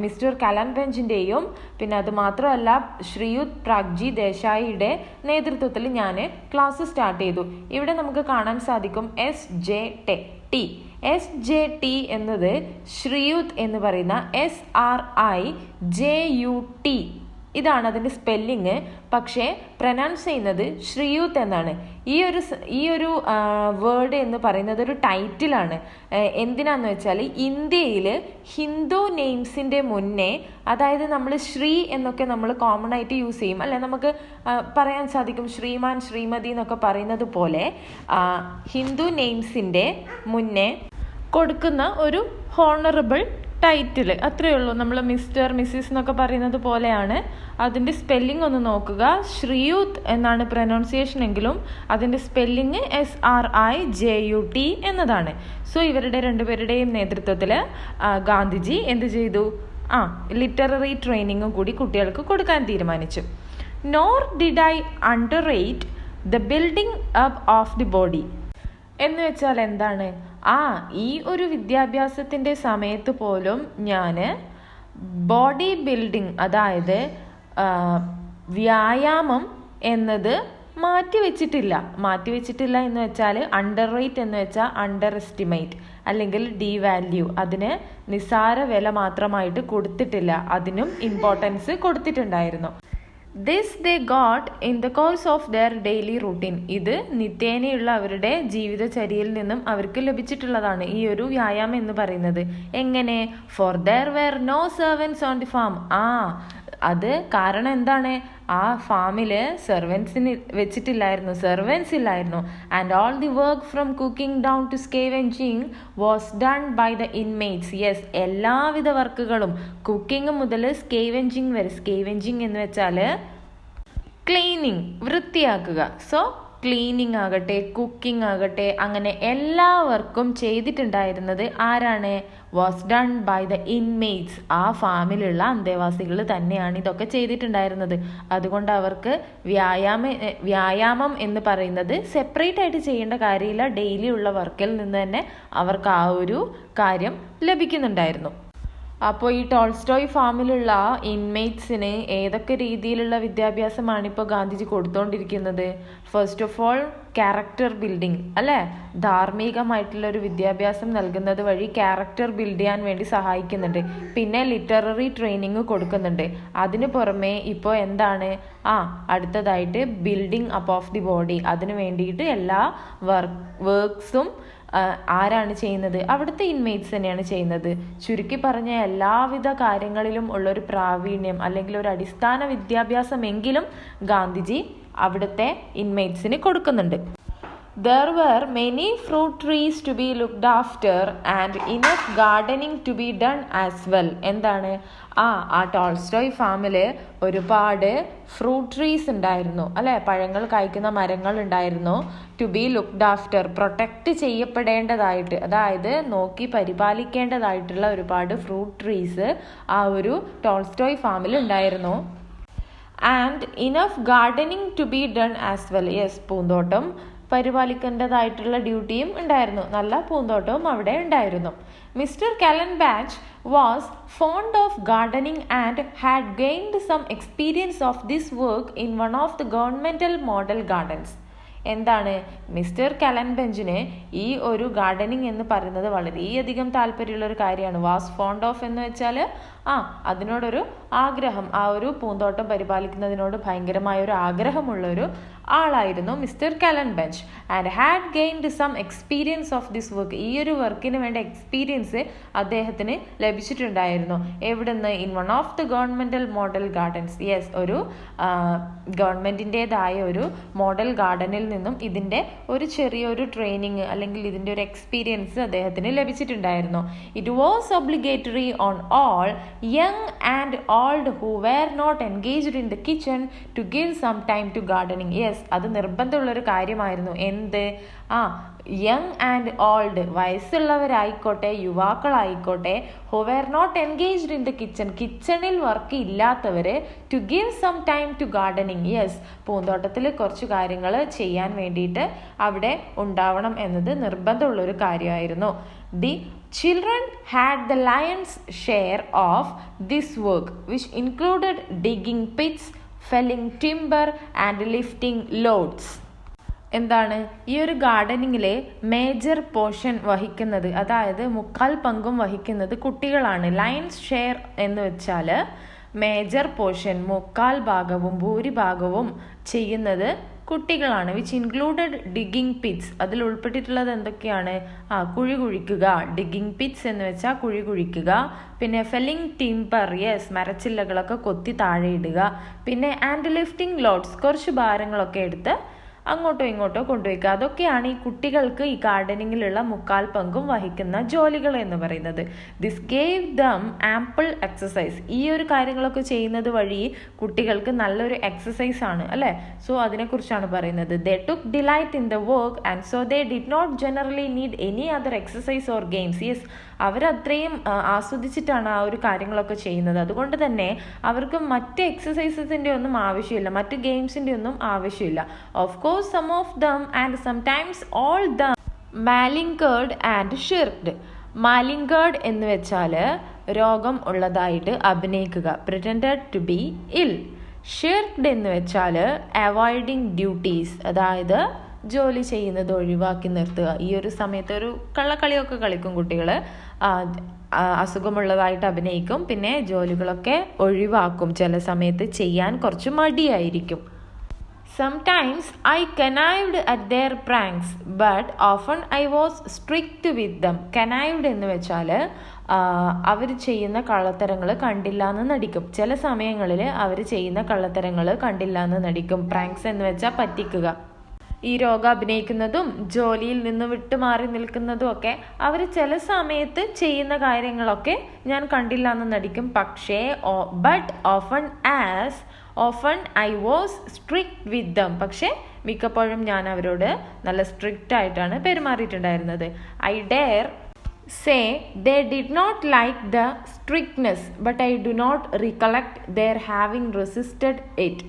Mister കലൻബാച്ചിൻ്റെയും പിന്നെ അത് മാത്രമല്ല ശ്രീയുത് പ്രാഗ്ജി ദേശായിയുടെ നേതൃത്വത്തിൽ ഞാൻ ക്ലാസ് സ്റ്റാർട്ട് ചെയ്തു. ഇവിടെ നമുക്ക് കാണാൻ സാധിക്കും SJT. SJT എന്നത് ശ്രീയുത് എന്ന് പറയുന്ന SRIJUT, ഇതാണ് അതിൻ്റെ സ്പെല്ലിങ്. പക്ഷേ പ്രൊനൗൺസ് ചെയ്യുന്നത് ശ്രീയുത് എന്നാണ്. ഈ ഒരു വേർഡ് എന്ന് പറയുന്നത് ഒരു ടൈറ്റിലാണ്. എന്തിനാന്ന് വെച്ചാൽ ഇന്ത്യയിൽ ഹിന്ദു നെയിംസിൻ്റെ മുന്നേ, അതായത് നമ്മൾ ശ്രീ എന്നൊക്കെ നമ്മൾ കോമൺ ആയിട്ട് യൂസ് ചെയ്യും, അല്ലെ? നമുക്ക് പറയാൻ സാധിക്കും ശ്രീമാൻ ശ്രീമതി എന്നൊക്കെ പറയുന്നത് പോലെ ഹിന്ദു നെയിംസിൻ്റെ മുന്നേ കൊടുക്കുന്ന ഒരു ഹോണറബിൾ ടൈറ്റിൽ, അത്രയേ ഉള്ളൂ. നമ്മൾ മിസ്റ്റർ മിസ്സിസ് എന്നൊക്കെ പറയുന്നത് പോലെയാണ്. അതിൻ്റെ സ്പെല്ലിംഗ് ഒന്ന് നോക്കുക. ശ്രീയുത് എന്നാണ് പ്രൊനൗൺസിയേഷൻ എങ്കിലും അതിൻ്റെ സ്പെല്ലിംഗ് SRIJUT എന്നതാണ്. സോ ഇവരുടെ രണ്ടുപേരുടെയും നേതൃത്വത്തിൽ ഗാന്ധിജി എന്ത് ചെയ്തു? ലിറ്റററി ട്രെയിനിങ്ങും കൂടി കുട്ടികൾക്ക് കൊടുക്കാൻ തീരുമാനിച്ചു. Nor did I underrate the building up of the body എന്ന് വെച്ചാൽ എന്താണ്? ഈ ഒരു വിദ്യാഭ്യാസത്തിൻ്റെ സമയത്ത് പോലും ഞാൻ ബോഡി ബിൽഡിംഗ്, അതായത് വ്യായാമം എന്നത് മാറ്റിവെച്ചിട്ടില്ല എന്ന് വെച്ചാൽ അണ്ടർ റേറ്റ് എന്ന് വെച്ചാൽ അണ്ടർ എസ്റ്റിമേറ്റ് അല്ലെങ്കിൽ ഡീവാല്യൂ, അതിന് നിസ്സാര വില മാത്രമായിട്ട് കൊടുത്തിട്ടില്ല, അതിനും ഇമ്പോർട്ടൻസ് കൊടുത്തിട്ടുണ്ടായിരുന്നു. This they got in the course of their daily routine. ഇത് നിത്യേനയുള്ള അവരുടെ ജീവിതചര്യയിൽ നിന്നും അവർക്ക് ലഭിച്ചിട്ടുള്ളതാണ് ഈ ഒരു വ്യായാമം എന്ന് പറയുന്നത്. എങ്ങനെ? For there were no servants on the farm. അത് കാരണം എന്താണ്? ആ ഫാമില് സെർവൻസ് ഇല്ലായിരുന്നു. And all the work from cooking down to scavenging was done by the inmates. Yes, എല്ലാവിധ വർക്കുകളും കുക്കിംഗ് മുതൽ സ്കേവെഞ്ചിങ് വരെ. സ്കേവെഞ്ചിങ് എന്ന് വെച്ചാൽ ക്ലീനിങ്, വൃത്തിയാക്കുക. സോ ക്ലീനിങ് ആകട്ടെ, കുക്കിംഗ് ആകട്ടെ, അങ്ങനെ എല്ലാ വർക്കും ചെയ്തിട്ടുണ്ടായിരുന്നത് ആരാണ്? Was done by the inmates. ആ ഫാമിലുള്ള അന്തേവാസികൾ തന്നെയാണ് ഇതൊക്കെ ചെയ്തിട്ടുണ്ടായിരുന്നത്. അതുകൊണ്ട് അവർക്ക് വ്യായാമം എന്ന് പറയുന്നത് സെപ്പറേറ്റ് ആയിട്ട് ചെയ്യേണ്ട കാര്യമില്ല. ഡെയിലി ഉള്ള വർക്കിൽ നിന്ന് തന്നെ അവർക്ക് ആ ഒരു കാര്യം ലഭിക്കുന്നുണ്ടായിരുന്നു. അപ്പോൾ ഈ ടോൾസ്റ്റോയ് ഫാമിലുള്ള ഇൻമേറ്റ്സിന് ഏതൊക്കെ രീതിയിലുള്ള വിദ്യാഭ്യാസമാണ് ഇപ്പോൾ ഗാന്ധിജി കൊടുത്തുകൊണ്ടിരിക്കുന്നത്? First of all character building, അല്ലേ? ധാർമ്മികമായിട്ടുള്ള ഒരു വിദ്യാഭ്യാസം നൽകുന്നത് വഴി ക്യാരക്ടർ ബിൽഡ് ചെയ്യാൻ വേണ്ടി സഹായിക്കുന്നുണ്ട്. പിന്നെ ലിറ്റററി ട്രെയിനിങ് കൊടുക്കുന്നുണ്ട്. അതിന് പുറമെ ഇപ്പോൾ എന്താണ് അടുത്തതായിട്ട് building up of the body. അതിന് വേണ്ടിയിട്ട് എല്ലാ വർക്ക്സും ആരാണ് ചെയ്യുന്നത്? അവിടുത്തെ ഇൻമേറ്റ്സ് തന്നെയാണ് ചെയ്യുന്നത്. ചുരുക്കി പറഞ്ഞ എല്ലാവിധ കാര്യങ്ങളിലും ഉള്ളൊരു പ്രാവീണ്യം അല്ലെങ്കിൽ ഒരു അടിസ്ഥാന വിദ്യാഭ്യാസമെങ്കിലും ഗാന്ധിജി അവിടുത്തെ ഇൻമേറ്റ്സിന് കൊടുക്കുന്നുണ്ട്. There were many fruit trees to be looked after and enough gardening to be done as well. എന്താണ്? ആ ടോൾസ്റ്റോയ് ഫാമില് ഒരുപാട് ഫ്രൂട്ട് ട്രീസ് ഉണ്ടായിരുന്നു, അല്ലെ? പഴങ്ങൾ കായ്ക്കുന്ന മരങ്ങൾ ഉണ്ടായിരുന്നു. To be looked after, protect ചെയ്യപ്പെടേണ്ടതായിട്ട്, അതായത് നോക്കി പരിപാലിക്കേണ്ടതായിട്ടുള്ള ഒരുപാട് ഫ്രൂട്ട് ട്രീസ് ആ ഒരു ടോൾസ്റ്റോയ് ഫാമിൽ ഉണ്ടായിരുന്നു. And enough gardening to be done as well. Yes, പൂന്തോട്ടം പരിപാലിക്കേണ്ടതായിട്ടുള്ള ഡ്യൂട്ടിയും ഉണ്ടായിരുന്നു. നല്ല പൂന്തോട്ടവും അവിടെ ഉണ്ടായിരുന്നു. Mister Kallenbach was fond of gardening and had gained some experience of this work in one of the governmental model gardens. എന്താണ്? മിസ്റ്റർ കലൻബെഞ്ചിന് ഈ ഒരു ഗാർഡനിങ് എന്ന് പറയുന്നത് വളരെയധികം താല്പര്യമുള്ള ഒരു കാര്യമാണ്. വാസ് ഫോണ്ട് ഓഫ് എന്ന് വെച്ചാൽ അതിനോടൊരു ആഗ്രഹം, ആ ഒരു പൂന്തോട്ടം പരിപാലിക്കുന്നതിനോട് ഭയങ്കരമായ ഒരു ആഗ്രഹമുള്ള ഒരു ആളായിരുന്നു mister Kallenbach. And had gained some experience of this work. ഈ ഒരു വർക്കിന് വേണ്ട എക്സ്പീരിയൻസ് അദ്ദേഹത്തിന് ലഭിച്ചിട്ടുണ്ടായിരുന്നു. എവിടുന്ന്? In one of the governmental model gardens. Yes, ഒരു ഗവൺമെന്റിൻ്റെതായ ഒരു മോഡൽ ഗാർഡനിൽ നിന്നും ഇതിൻ്റെ ഒരു ചെറിയൊരു ട്രെയിനിങ് അല്ലെങ്കിൽ ഇതിൻ്റെ ഒരു എക്സ്പീരിയൻസ് അദ്ദേഹത്തിന് ലഭിച്ചിട്ടുണ്ടായിരുന്നു. It was obligatory on all young and old who were not engaged in the kitchen to give some time to gardening. Yes, അത് നിർബന്ധമുള്ളൊരു കാര്യമായിരുന്നു. എന്ത്? യങ് ആൻഡ് ഓൾഡ്, വയസ്സുള്ളവരായിക്കോട്ടെ യുവാക്കളായിക്കോട്ടെ, who were not engaged in the kitchen, കിച്ചണിൽ work ഇല്ലാത്തവർ, to give some time to gardening. Yes, പൂന്തോട്ടത്തിൽ കുറച്ച് കാര്യങ്ങൾ ചെയ്യാൻ വേണ്ടിയിട്ട് അവിടെ ഉണ്ടാവണം എന്നത് നിർബന്ധമുള്ളൊരു കാര്യമായിരുന്നു. The children had the lion's share of this work, which included digging pits, felling timber and lifting loads. എന്താണ്? ഈ ഒരു ഗാർഡനിങ്ങിലെ മേജർ പോർഷൻ വഹിക്കുന്നത്, അതായത് 3/4 പങ്കും വഹിക്കുന്നത് കുട്ടികളാണ്. ലയൺസ് ഷെയർ എന്ന് വെച്ചാൽ മേജർ പോർഷൻ, 3/4 ഭാഗവും ഭൂരിഭാഗവും ചെയ്യുന്നത് കുട്ടികളാണ്. Which included digging Pitt's. അതിൽ ഉൾപ്പെട്ടിട്ടുള്ളത് എന്തൊക്കെയാണ്? കുഴി കുഴിക്കുക. ഡിഗിങ് പിറ്റ്സ് എന്ന് വെച്ചാൽ കുഴി കുഴിക്കുക. പിന്നെ ഫെല്ലിംഗ് ടിമ്പർ, യെസ്, മരച്ചില്ലകളൊക്കെ കൊത്തി താഴെ ഇടുക. പിന്നെ ആൻഡ് ലിഫ്റ്റിംഗ് ലോഡ്സ്, കുറച്ച് ഭാരങ്ങളൊക്കെ എടുത്ത് അങ്ങോട്ടോ ഇങ്ങോട്ടോ കൊണ്ടുവയ്ക്കുക. അതൊക്കെയാണ് ഈ കുട്ടികൾക്ക് ഈ ഗാർഡനിങ്ങിലുള്ള 3/4 പങ്കും വഹിക്കുന്ന ജോലികൾ എന്ന് പറയുന്നത്. This gave dum ample exercise. ഈ ഒരു കാര്യങ്ങളൊക്കെ ചെയ്യുന്നത് വഴി കുട്ടികൾക്ക് നല്ലൊരു എക്സസൈസ് ആണ്, അല്ലേ? സോ അതിനെക്കുറിച്ചാണ് പറയുന്നത്. They took delight in the work and so they did not generally need any other exercise or games. Yes, അവരത്രയും ആസ്വദിച്ചിട്ടാണ് ആ ഒരു കാര്യങ്ങളൊക്കെ ചെയ്യുന്നത്. അതുകൊണ്ട് തന്നെ അവർക്ക് മറ്റ് എക്സസൈസസിൻ്റെ ഒന്നും ആവശ്യമില്ല, മറ്റ് ഗെയിംസിൻ്റെ ഒന്നും ആവശ്യമില്ല. Of course some of them and sometimes all them malingered and shirked. മാലിംഗേർഡ് എന്ന് വെച്ചാൽ രോഗം ഉള്ളതായിട്ട് അഭിനയിക്കുക, pretended to be ill. ഷിർക്ഡ് എന്ന് വെച്ചാൽ അവോയ്ഡിങ് ഡ്യൂട്ടീസ്, അതായത് ജോലി ചെയ്യുന്നത് ഒഴിവാക്കി നിർത്തുക. ഈ ഒരു സമയത്ത് ഒരു കള്ളക്കളിയൊക്കെ കളിക്കും കുട്ടികൾ, അസുഖമുള്ളതായിട്ട് അഭിനയിക്കും, പിന്നെ ജോലികളൊക്കെ ഒഴിവാക്കും. ചില സമയത്ത് ചെയ്യാൻ കുറച്ച് മടിയായിരിക്കും. Sometimes I connived at their pranks, but often I was strict with them. Connived എന്ന് വെച്ചാൽ അവർ ചെയ്യുന്ന കള്ളത്തരങ്ങൾ കണ്ടില്ല എന്ന് നടിക്കും. ചില സമയങ്ങളിൽ അവർ ചെയ്യുന്ന കള്ളത്തരങ്ങൾ കണ്ടില്ല എന്ന് നടിക്കും. പ്രാങ്ക്സ് എന്ന് വെച്ചാൽ പറ്റിക്കുക. ഈ രോഗം അഭിനയിക്കുന്നതും ജോലിയിൽ നിന്ന് വിട്ടുമാറി നിൽക്കുന്നതും ഒക്കെ അവർ ചില സമയത്ത് ചെയ്യുന്ന കാര്യങ്ങളൊക്കെ ഞാൻ കണ്ടില്ല എന്ന് നടിക്കും. പക്ഷേ but often I was strict with them. പക്ഷേ മിക്കപ്പോഴും ഞാൻ അവരോട് നല്ല സ്ട്രിക്റ്റ് ആയിട്ടാണ് പെരുമാറിയിട്ടുണ്ടായിരുന്നത്. I dare say they did not like the strictness but I do not recollect their having resisted it.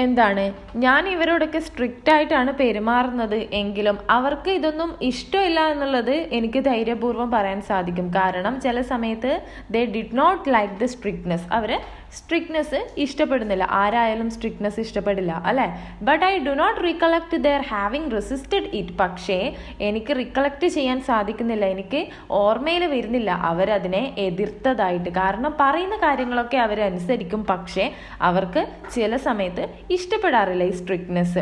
എന്താണ്, ഞാൻ ഇവരോടൊക്കെ സ്ട്രിക്റ്റ് ആയിട്ടാണ് പെരുമാറുന്നത് എങ്കിലും അവർക്ക് ഇതൊന്നും ഇഷ്ടമില്ല എന്നുള്ളത് എനിക്ക് ധൈര്യപൂർവ്വം പറയാൻ സാധിക്കും. കാരണം ചില സമയത്ത് they did not like the strictness, അവർ സ്ട്രിക്ട്നെസ് ഇഷ്ടപ്പെടുന്നില്ല. ആരായാലും സ്ട്രിക്ട്നെസ് ഇഷ്ടപ്പെടില്ല അല്ലേ? But I do not recollect their having resisted it. പക്ഷേ എനിക്ക് റികളക്ട് ചെയ്യാൻ സാധിക്കുന്നില്ല, എനിക്ക് ഓർമ്മയിൽ വരുന്നില്ല അവരതിനെ എതിർത്തതായിട്ട്. കാരണം പറയുന്ന കാര്യങ്ങളൊക്കെ അവരനുസരിക്കും, പക്ഷേ അവർക്ക് ചില സമയത്ത് ഇഷ്ടപ്പെടാറില്ല ഈ strictness.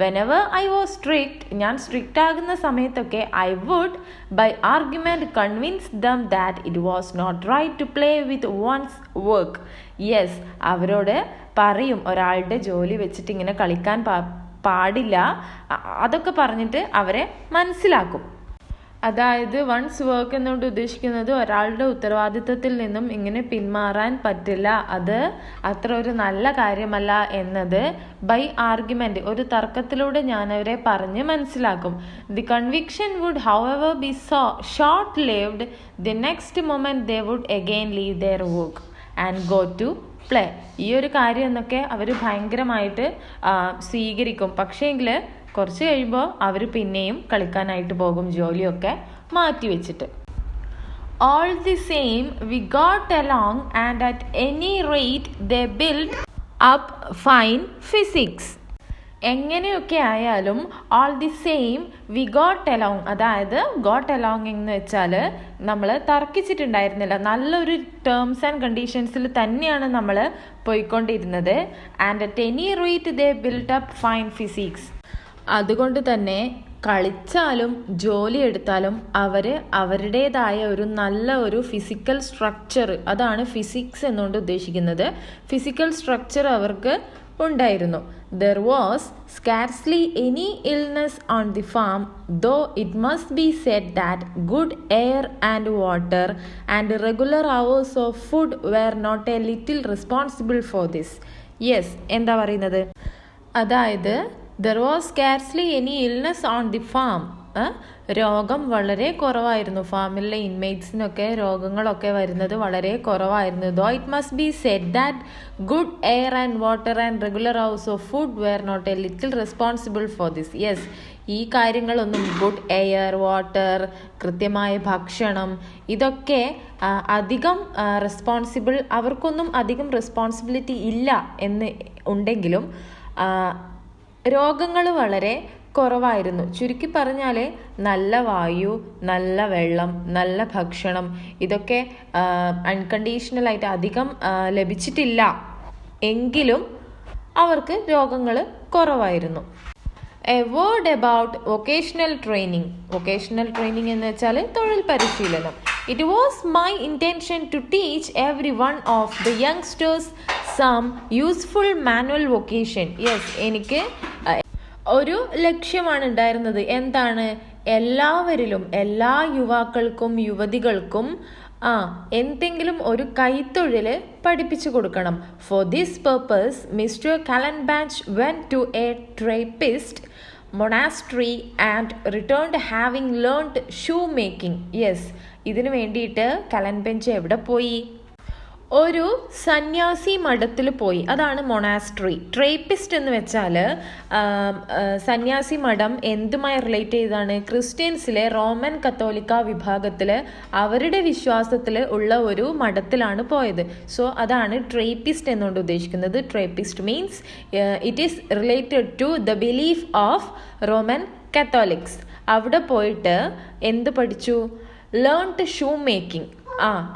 Whenever I was strict, ഞാൻ സ്ട്രിക്റ്റ് ആകുന്ന സമയത്തൊക്കെ I would by argument convince them that it was not right to play with one's work. Yes, അവരോട് പറയും ഒരാളുടെ ജോലി വെച്ചിട്ട് ഇങ്ങനെ കളിക്കാൻ പാടില്ല, അതൊക്കെ പറഞ്ഞിട്ട് അവരെ മനസ്സിലാക്കും. അതായത് വൺസ് വർക്ക് എന്നുകൊണ്ട് ഉദ്ദേശിക്കുന്നത് ഒരാളുടെ ഉത്തരവാദിത്വത്തിൽ നിന്നും ഇങ്ങനെ പിന്മാറാൻ പറ്റില്ല, അത് അത്ര ഒരു നല്ല കാര്യമല്ല എന്നത് ബൈ ആർഗ്യുമെന്റ്, ഒരു തർക്കത്തിലൂടെ ഞാൻ അവരെ പറഞ്ഞ് മനസ്സിലാക്കും. The conviction would however be short lived. The next moment they would again leave their work and go to play. ഈ ഒരു കാര്യം എന്നൊക്കെ അവർ ഭയങ്കരമായിട്ട് സ്വീകരിക്കും. പക്ഷേങ്കിൽ കുറച്ച് കഴിയുമ്പോൾ അവർ പിന്നെയും കളിക്കാനായിട്ട് പോകും, ജോലിയൊക്കെ മാറ്റി വെച്ചിട്ട്. All the same, we got along and at any rate they built up fine physics. എങ്ങനെയൊക്കെ ആയാലും all the same we got along, അതായത് got along എന്ന് വെച്ചാൽ നമ്മൾ തർക്കിച്ചിട്ടുണ്ടായിരുന്നില്ല, നല്ലൊരു ടേംസ് ആൻഡ് കണ്ടീഷൻസിൽ തന്നെയാണ് നമ്മൾ പോയിക്കൊണ്ടിരുന്നത്. And at any rate they built up fine physics. അതുകൊണ്ട് തന്നെ കളിച്ചാലും ജോലി എടുത്താലും അവർ അവരുടേതായ ഒരു നല്ല ഒരു ഫിസിക്കൽ സ്ട്രക്ചർ, അതാണ് ഫിസിക്സ് എന്നുകൊണ്ട് ഉദ്ദേശിക്കുന്നത്. ഫിസിക്കൽ സ്ട്രക്ചർ അവർക്ക് ഉണ്ടായിരുന്നു. There was scarcely any illness on the farm, though it must be said that good air and water and regular hours of food were not a little responsible for this. Yes, എന്താ പറയുന്നത്? അതായത് there was scarcely any illness on the farm. രോഗം വളരെ കുറവായിരുന്നു, ഫാമിലെ ഇൻമേറ്റ്സിനൊക്കെ രോഗങ്ങളൊക്കെ വരുന്നത് വളരെ കുറവായിരുന്നു. though it must be said that good air and water and regular hours of food were not a little responsible for this. yes, ഈ കാര്യങ്ങളൊന്നും ഗുഡ് എയർ, വാട്ടർ, കൃത്യമായ ഭക്ഷണം, ഇതൊക്കെ അധികം റെസ്പോൺസിബിൾ, അവർക്കൊന്നും അധികം റെസ്പോൺസിബിലിറ്റി ഇല്ല എന്ന് ഉണ്ടെങ്കിലും രോഗങ്ങൾ വളരെ കുറവായിരുന്നു. ചുരുക്കി പറഞ്ഞാൽ നല്ല വായു, നല്ല വെള്ളം, നല്ല ഭക്ഷണം, ഇതൊക്കെ അൺകണ്ടീഷണലായിട്ട് അധികം ലഭിച്ചിട്ടില്ല എങ്കിലും അവർക്ക് രോഗങ്ങൾ കുറവായിരുന്നു. A word about vocational training. Vocational training എന്ന് വെച്ചാൽ തൊഴിൽ പരിശീലനം. It was my intention to teach every one of the youngsters some useful manual vocation. Yes, എനിക്ക് ഒരു ലക്ഷ്യമാണ് ഉണ്ടായിരുന്നത്. എന്താണ്? എല്ലാവരിലും, എല്ലാ യുവാക്കൾക്കും യുവതികൾക്കും എന്തെങ്കിലും ഒരു കൈത്തൊഴിൽ പഠിപ്പിച്ചു കൊടുക്കണം. For this purpose mister Kallenbach went to a Trappist monastery and returned having learned shoe making. Yes, ഇതിനു വേണ്ടിയിട്ട് കലൻബെഞ്ച് എവിടെ പോയി? ഒരു സന്യാസി മഠത്തിൽ പോയി, അതാണ് മൊണാസ്ട്രി. ട്രേപ്പിസ്റ്റ് എന്ന് വെച്ചാൽ സന്യാസി മഠം എന്തുമായി റിലേറ്റ് ചെയ്താണ്? ക്രിസ്ത്യൻസിലെ റോമൻ കത്തോലിക്ക വിഭാഗത്തിൽ അവരുടെ വിശ്വാസത്തിൽ ഉള്ള ഒരു മഠത്തിലാണ് പോയത്. സോ അതാണ് ട്രേപ്പിസ്റ്റ് എന്നുകൊണ്ട് ഉദ്ദേശിക്കുന്നത്. Trappist means it is related to the belief of Roman Catholics. അവിടെ പോയിട്ട് എന്ത് പഠിച്ചു? Learned shoe making.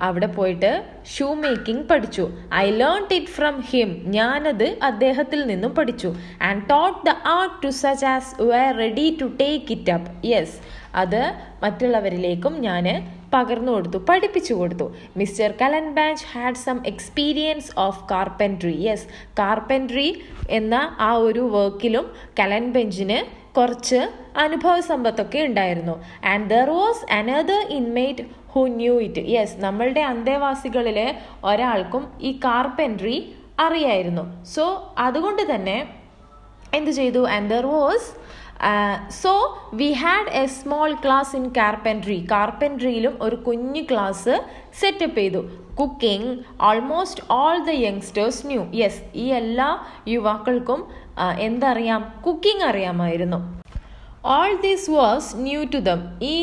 അവിടെ പോയിട്ട് ഷൂ മേക്കിംഗ് പഠിച്ചു. I learned it from him. ഞാനത് അദ്ദേഹത്തിൽ നിന്നും പഠിച്ചു. And taught the art to such as were ready to take it up. Yes, അത് മറ്റുള്ളവരിലേക്കും ഞാൻ പകർന്നു കൊടുത്തു, പഠിപ്പിച്ചു കൊടുത്തു. Mister Kallenbach had some experience of carpentry. Yes, carpentry എന്ന ആ ഒരു വർക്കിലും കലൻബെഞ്ചിന് കുറച്ച് അനുഭവ സമ്പത്തൊക്കെ ഉണ്ടായിരുന്നു. And there was another inmate who new it. Yes, നമ്മളുടെ അന്തേവാസികളിൽ ഒരാൾക്കും ഈ കാർപ്പൻട്രി അറിയായിരുന്നു. സോ അതുകൊണ്ട് തന്നെ എന്ത് ചെയ്തു? And there was so we had a small class in carpentry. കാർപ്പൻട്രിയിലും ഒരു കുഞ്ഞു ക്ലാസ് സെറ്റപ്പ് ചെയ്തു. Cooking almost all the youngsters knew. Yes, ഈ എല്ലാ യുവാക്കൾക്കും എന്തറിയാം? കുക്കിംഗ് അറിയാമായിരുന്നു. All this was new to them. ഈ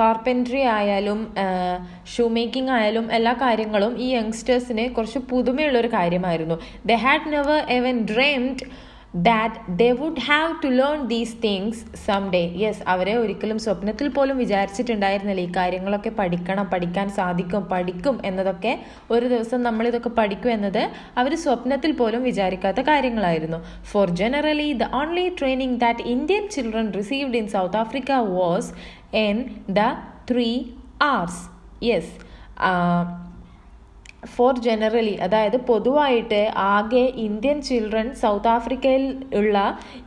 കാർപ്പൻട്രി ആയാലും ഷൂ മേക്കിംഗ് ആയാലും എല്ലാ കാര്യങ്ങളും ഈ യങ്സ്റ്റേഴ്സിന് കുറച്ച് പുതുമയുള്ളൊരു കാര്യമായിരുന്നു. They had never even dreamed that they would have to learn these things someday. Yes, അവരെ ഒരിക്കലും സ്വപ്നത്തിൽ പോലും വിചാരിച്ചിട്ടുണ്ടായിരുന്നില്ല ഈ കാര്യങ്ങളൊക്കെ പഠിക്കാൻ സാധിക്കും, പഠിക്കും എന്നതൊക്കെ, ഒരു ദിവസം നമ്മളിതൊക്കെ പഠിക്കും എന്നത് അവർ സ്വപ്നത്തിൽ പോലും വിചാരിക്കാത്ത കാര്യങ്ങളായിരുന്നു. For generally the only training that Indian children received in South Africa was in the 3 R's. Yes, for generally, അതായത് പൊതുവായിട്ട് ആകെ ഇന്ത്യൻ ചിൽഡ്രൻ, സൗത്ത് ആഫ്രിക്കയിൽ ഉള്ള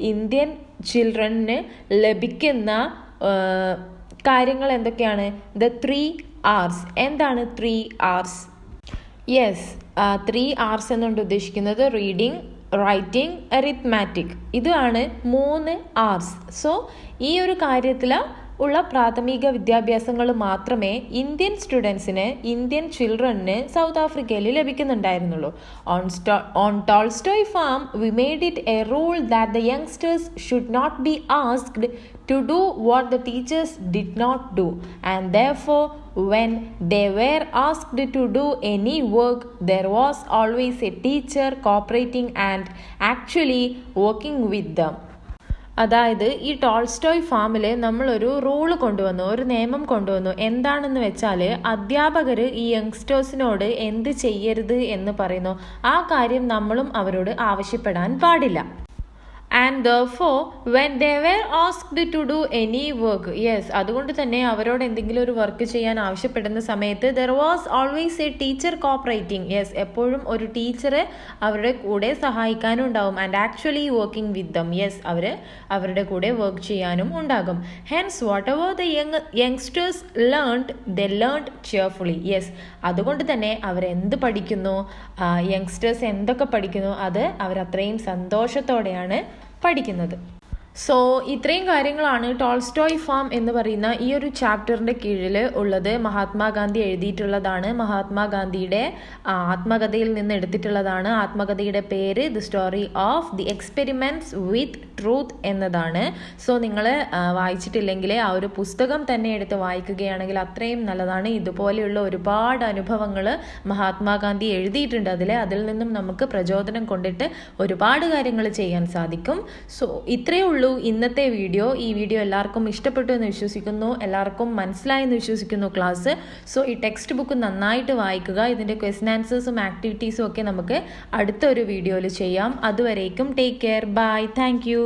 ഇന്ത്യൻ ചിൽഡ്രന് ലഭിക്കുന്ന കാര്യങ്ങൾ എന്തൊക്കെയാണ്? The 3 R's. എന്താണ് 3 R's? യെസ്, 3 R's എന്നുകൊണ്ട് ഉദ്ദേശിക്കുന്നത് റീഡിങ്, റൈറ്റിംഗ്, അരിത്മാറ്റിക്. ഇതാണ് 3 R's. സോ ഈ ഒരു കാര്യത്തിൽ ഉള്ള പ്രാഥമിക വിദ്യാഭ്യാസങ്ങൾ മാത്രമേ ഇന്ത്യൻ സ്റ്റുഡൻസിന്, ഇന്ത്യൻ ചിൽഡ്രന് സൗത്ത് ആഫ്രിക്കയിൽ ലഭിക്കുന്നുണ്ടായിരുന്നുള്ളൂ. On Tolstoy Farm we made it a rule that the youngsters should not be asked to do what the teachers did not do, and therefore when they were asked to do any work, there was always a teacher cooperating and actually working with them. അതായത് ഈ Tolstoy ഫാമിൽ നമ്മളൊരു rule കൊണ്ടുവന്നു, ഒരു നിയമം കൊണ്ടുവന്നു. എന്താണെന്ന് വെച്ചാൽ അധ്യാപകർ ഈ യങ്സ്റ്റേഴ്സിനോട് എന്ത് ചെയ്യരുത് എന്ന് പറയുന്നു, ആ കാര്യം നമ്മളും അവരോട് ആവശ്യപ്പെടാൻ പാടില്ല. And therefore when they were asked to do any work, yes, അതുകൊണ്ട് തന്നെ അവരോട് എന്തെങ്കിലും ഒരു വർക്ക് ചെയ്യാൻ ആവശ്യപ്പെടുന്ന സമയത്ത് there was always a teacher cooperating. yes, എപ്പോഴും ഒരു ടീച്ചർ അവരുടെ കൂടെ സഹായിക്കാനും ഉണ്ടാവും. and actually working with them. yes, അവരുടെ കൂടെ വർക്ക് ചെയ്യാനും ഉണ്ടാകും. hence whatever the youngsters learned, they learned cheerfully. yes, അതുകൊണ്ട് തന്നെ അവരെന്ത് പഠിക്കുന്നു, യങ്സ്റ്റേഴ്സ് എന്തൊക്കെ പഠിക്കുന്നു, അത് അവരത്രയും സന്തോഷത്തോടെയാണ് പഠിക്കുന്നത്. സോ ഇത്രയും കാര്യങ്ങളാണ് ടോൾസ്റ്റോയ് ഫാം എന്ന് പറയുന്ന ഈ ഒരു ചാപ്റ്ററിൻ്റെ കീഴിൽ ഉള്ളത്. മഹാത്മാഗാന്ധി എഴുതിയിട്ടുള്ളതാണ്. മഹാത്മാഗാന്ധിയുടെ ആത്മകഥയിൽ നിന്ന് എടുത്തിട്ടുള്ളതാണ്. ആത്മകഥയുടെ പേര് the story of the experiments with truth എന്നതാണ്. സോ നിങ്ങൾ വായിച്ചിട്ടില്ലെങ്കിൽ ആ ഒരു പുസ്തകം തന്നെ എടുത്ത് വായിക്കുകയാണെങ്കിൽ അത്രയും നല്ലതാണ്. ഇതുപോലെയുള്ള ഒരുപാട് അനുഭവങ്ങൾ മഹാത്മാഗാന്ധി എഴുതിയിട്ടുണ്ട്. അതിൽ നിന്നും നമുക്ക് പ്രചോദനം കൊണ്ടിട്ട് ഒരുപാട് കാര്യങ്ങൾ ചെയ്യാൻ സാധിക്കും. സോ ഇത്രയേ ഉള്ളൂ ഇന്നത്തെ വീഡിയോ. ഈ വീഡിയോ എല്ലാവർക്കും ഇഷ്ടപ്പെട്ടു എന്ന് വിശ്വസിക്കുന്നു, എല്ലാവർക്കും മനസ്സിലായെന്ന് വിശ്വസിക്കുന്നു ക്ലാസ്. സോ ഈ ടെക്സ്റ്റ് ബുക്ക് നന്നായിട്ട് വായിക്കുക. ഇതിൻ്റെ ക്വസ്റ്റൻ ആൻസേഴ്സും ആക്ടിവിറ്റീസും ഒക്കെ നമുക്ക് അടുത്ത ഒരു വീഡിയോയിൽ ചെയ്യാം. അതുവരേക്കും take care, bye, thank U.